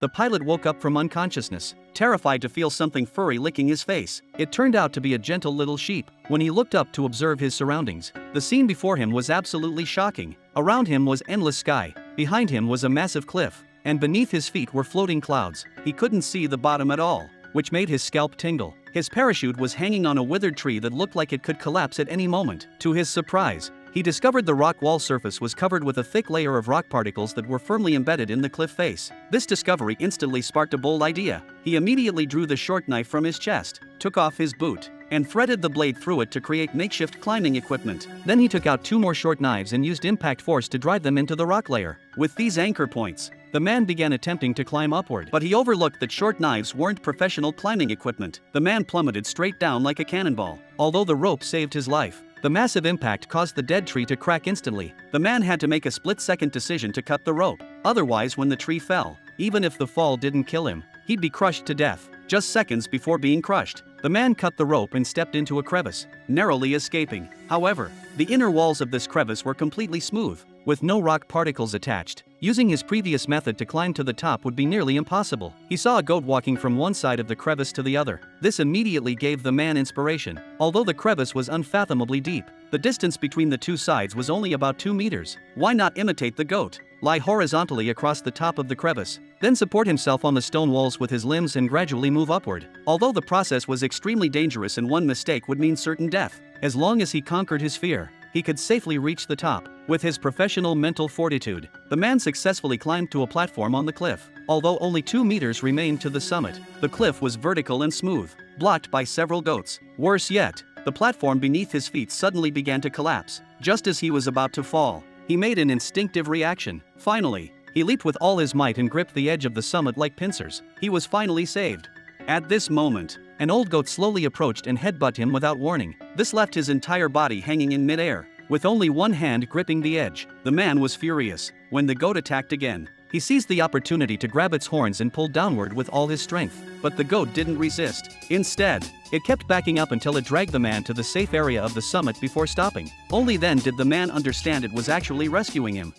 The pilot woke up from unconsciousness, terrified to feel something furry licking his face. It turned out to be a gentle little sheep. When he looked up to observe his surroundings, the scene before him was absolutely shocking. Around him was endless sky, behind him was a massive cliff, and beneath his feet were floating clouds. He couldn't see the bottom at all, which made his scalp tingle. His parachute was hanging on a withered tree that looked like it could collapse at any moment. To his surprise, he discovered the rock wall surface was covered with a thick layer of rock particles that were firmly embedded in the cliff face. This discovery instantly sparked a bold idea. He immediately drew the short knife from his chest, took off his boot, and threaded the blade through it to create makeshift climbing equipment. Then he took out 2 more short knives and used impact force to drive them into the rock layer. With these anchor points, the man began attempting to climb upward, but he overlooked that short knives weren't professional climbing equipment. The man plummeted straight down like a cannonball. Although the rope saved his life, the massive impact caused the dead tree to crack instantly. The man had to make a split-second decision to cut the rope. Otherwise, when the tree fell, even if the fall didn't kill him, he'd be crushed to death. Just seconds before being crushed, the man cut the rope and stepped into a crevice, narrowly escaping. However, the inner walls of this crevice were completely smooth, with no rock particles attached. Using his previous method to climb to the top would be nearly impossible. He saw a goat walking from one side of the crevice to the other. This immediately gave the man inspiration. Although the crevice was unfathomably deep, the distance between the two sides was only about 2 meters. Why not imitate the goat? Lie horizontally across the top of the crevice, then support himself on the stone walls with his limbs and gradually move upward. Although the process was extremely dangerous and one mistake would mean certain death, as long as he conquered his fear, he could safely reach the top. With his professional mental fortitude, the man successfully climbed to a platform on the cliff. Although only 2 meters remained to the summit, the cliff was vertical and smooth, blocked by several goats. Worse yet, the platform beneath his feet suddenly began to collapse. Just as he was about to fall, he made an instinctive reaction. Finally, he leaped with all his might and gripped the edge of the summit like pincers. He was finally saved. At this moment, an old goat slowly approached and headbutted him without warning. This left his entire body hanging in midair, with only one hand gripping the edge. The man was furious. When the goat attacked again, he seized the opportunity to grab its horns and pull downward with all his strength. But the goat didn't resist. Instead, it kept backing up until it dragged the man to the safe area of the summit before stopping. Only then did the man understand it was actually rescuing him.